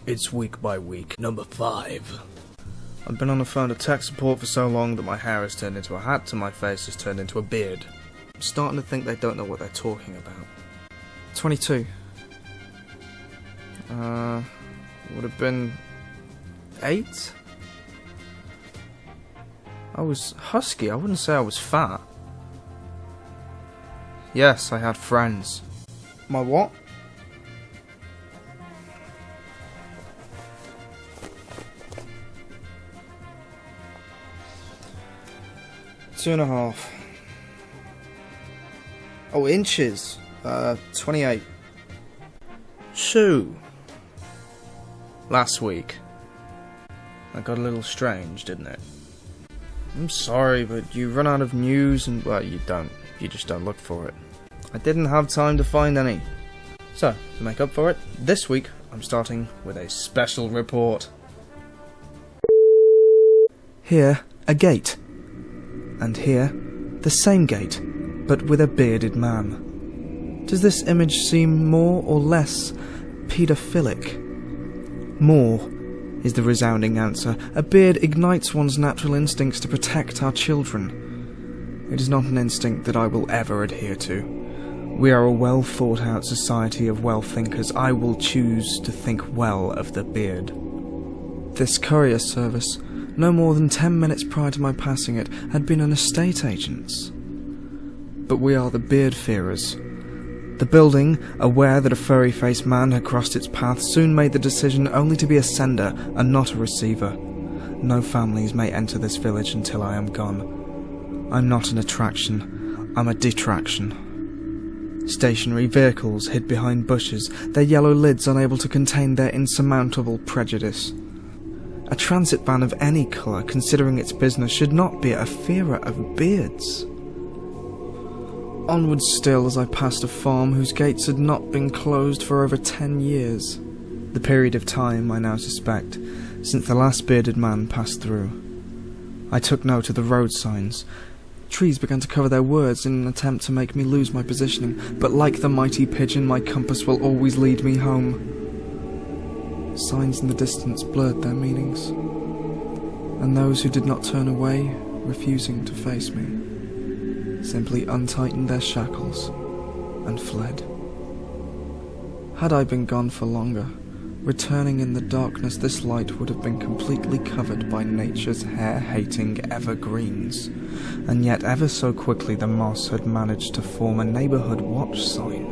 It's week by week, number 5. I've been on the phone to tech support for so long that my hair has turned into a hat and my face has turned into a beard. I'm starting to think they don't know what they're talking about. 22. Would have been 8? I was husky, I wouldn't say I was fat. Yes, I had friends. My what? Two and a half. Oh, inches. 28. So, last week, that got a little strange, didn't it? I'm sorry, but you run out of news and, well, you don't. You just don't look for it. I didn't have time to find any. So, to make up for it, this week I'm starting with a special report. Here, a gate. And here, the same gate, but with a bearded man. Does this image seem more or less paedophilic? More is the resounding answer. A beard ignites one's natural instincts to protect our children. It is not an instinct that I will ever adhere to. We are a well-thought-out society of well-thinkers. I will choose to think well of the beard. This courier service, no more than 10 minutes prior to my passing it, had been an estate agent's. But we are the beard-fearers. The building, aware that a furry-faced man had crossed its path, soon made the decision only to be a sender and not a receiver. No families may enter this village until I am gone. I'm not an attraction, I'm a detraction. Stationary vehicles hid behind bushes, their yellow lids unable to contain their insurmountable prejudice. A transit van of any colour, considering its business, should not be a fearer of beards. Onwards still as I passed a farm whose gates had not been closed for over 10 years. The period of time, I now suspect, since the last bearded man passed through. I took note of the road signs. Trees began to cover their words in an attempt to make me lose my positioning, but like the mighty pigeon, my compass will always lead me home. Signs in the distance blurred their meanings, and those who did not turn away, refusing to face me, simply untightened their shackles and fled. Had I been gone for longer, returning in the darkness, this light would have been completely covered by nature's hair-hating evergreens, and yet ever so quickly the moss had managed to form a neighbourhood watch sign,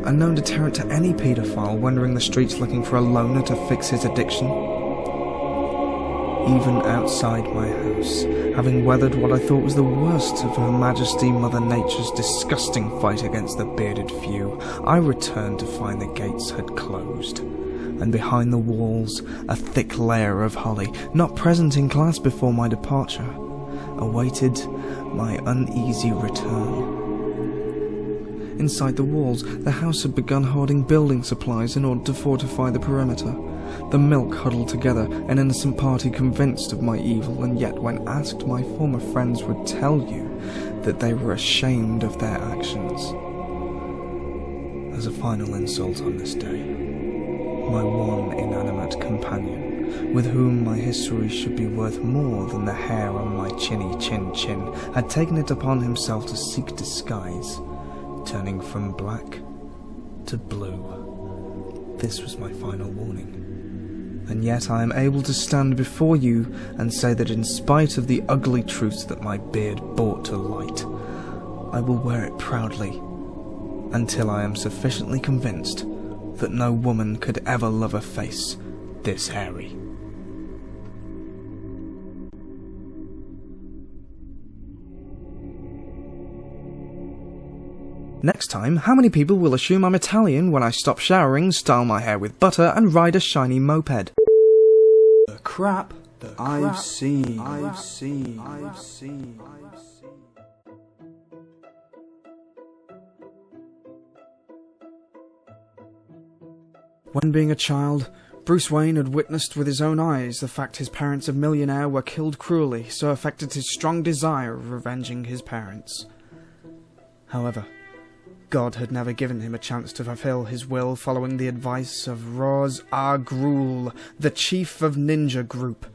a known deterrent to any paedophile wandering the streets looking for a loner to fix his addiction. Even outside my house, having weathered what I thought was the worst of Her Majesty Mother Nature's disgusting fight against the bearded few, I returned to find the gates had closed, and behind the walls a thick layer of holly, not present in class before my departure, awaited my uneasy return. Inside the walls, the house had begun hoarding building supplies in order to fortify the perimeter. The milk huddled together, an innocent party convinced of my evil, and yet when asked, my former friends would tell you that they were ashamed of their actions. As a final insult on this day, my one inanimate companion, with whom my history should be worth more than the hair on my chinny chin, had taken it upon himself to seek disguise, turning from black to blue. This was my final warning. And yet I am able to stand before you and say that in spite of the ugly truths that my beard brought to light, I will wear it proudly until I am sufficiently convinced that no woman could ever love a face this hairy. Next time, how many people will assume I'm Italian when I stop showering, style my hair with butter, and ride a shiny moped? The crap I've seen. When being a child, Bruce Wayne had witnessed with his own eyes the fact his parents, a millionaire, were killed cruelly, so affected his strong desire of revenging his parents. However, God had never given him a chance to fulfill his will following the advice of Roz Grul, the chief of Ninja Group.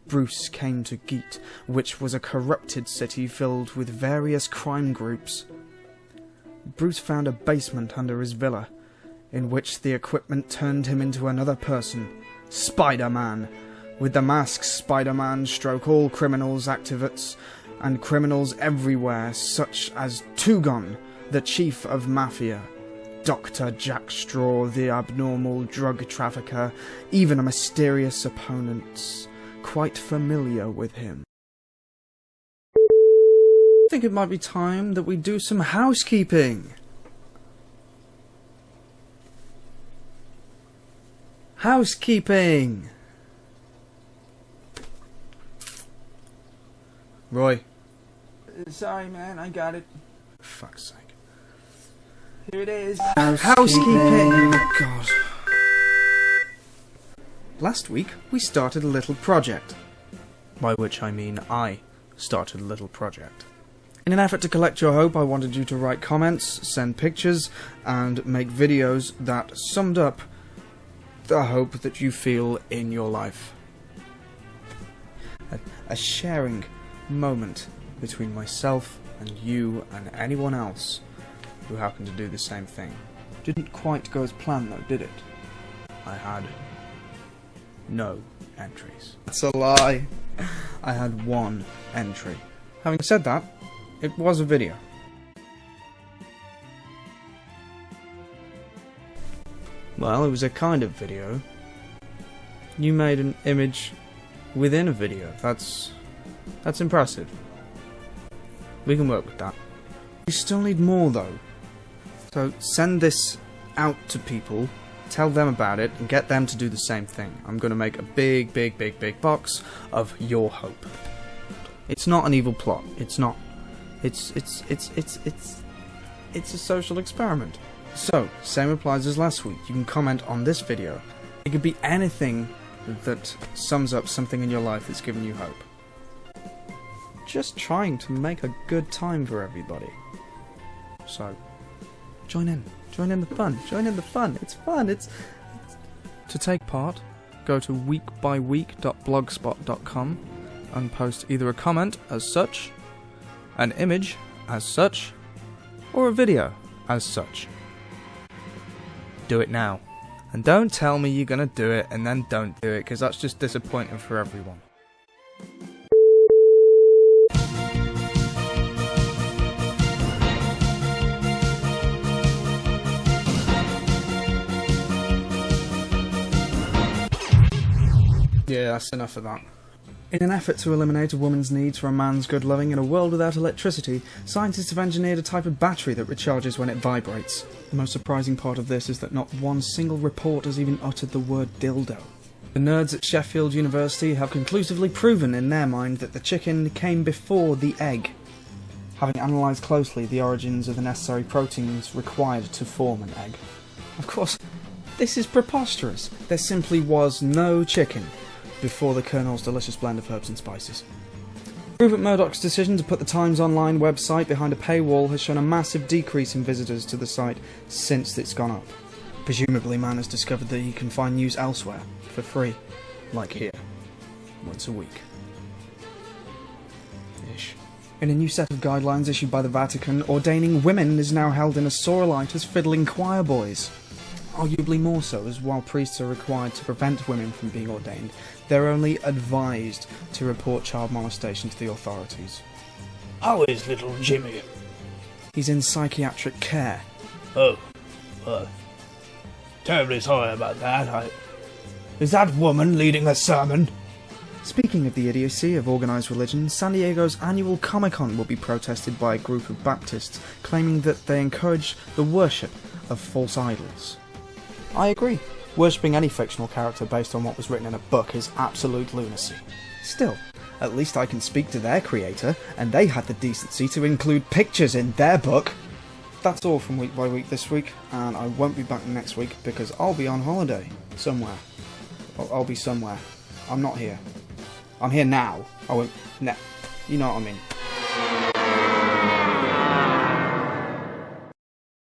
Bruce came to Geet, which was a corrupted city filled with various crime groups. Bruce found a basement under his villa, in which the equipment turned him into another person, Spider-Man. With the mask, Spider-Man stroke all criminals, activists, and criminals everywhere, such as Tugon, the chief of Mafia, Dr. Jack Straw, the abnormal drug trafficker, even a mysterious opponent quite familiar with him. I think it might be time that we do some housekeeping. Housekeeping! Roy. Sorry, man, I got it. For fuck's sake. Here it is. Housekeeping! Oh, God. Last week, we started a little project. By which I mean I started a little project. In an effort to collect your hope, I wanted you to write comments, send pictures, and make videos that summed up the hope that you feel in your life. A sharing moment between myself and you and anyone else who happened to do the same thing. Didn't quite go as planned though, did it? I had no entries. That's a lie. I had one entry. Having said that, it was a video. Well, it was a kind of video. You made an image within a video. That's impressive. We can work with that. We still need more though. So send this out to people, tell them about it, and get them to do the same thing. I'm going to make a big box of your hope. It's not an evil plot. It's not. It's a social experiment. So, same applies as last week. You can comment on this video. It could be anything that sums up something in your life that's given you hope. Just trying to make a good time for everybody. So, join in. Join in the fun. Join in the fun. It's fun. It's... To take part, go to weekbyweek.blogspot.com and post either a comment as such, an image as such, or a video as such. Do it now. And don't tell me you're gonna do it and then don't do it, because that's just disappointing for everyone. Yeah, that's enough of that. In an effort to eliminate a woman's needs for a man's good loving in a world without electricity, scientists have engineered a type of battery that recharges when it vibrates. The most surprising part of this is that not one single report has even uttered the word dildo. The nerds at Sheffield University have conclusively proven in their mind that the chicken came before the egg, having analysed closely the origins of the necessary proteins required to form an egg. Of course, this is preposterous. There simply was no chicken before the Colonel's delicious blend of herbs and spices. Rupert Murdoch's decision to put the Times Online website behind a paywall has shown a massive decrease in visitors to the site since it's gone up. Presumably man has discovered that he can find news elsewhere, for free, like here, once a week. Ish. In a new set of guidelines issued by the Vatican, ordaining women is now held in a sore light as fiddling choir boys. Arguably more so, as while priests are required to prevent women from being ordained, they're only advised to report child molestation to the authorities. How is little Jimmy? He's in psychiatric care. Oh, well, terribly sorry about that. Is that woman leading a sermon? Speaking of the idiocy of organised religion, San Diego's annual Comic-Con will be protested by a group of Baptists, claiming that they encourage the worship of false idols. I agree. Worshipping any fictional character based on what was written in a book is absolute lunacy. Still, at least I can speak to their creator, and they had the decency to include pictures in their book. That's all from Week by Week this week, and I won't be back next week because I'll be on holiday. Somewhere. I'll be somewhere. I'm not here. I'm here now. I won't... No. You know what I mean.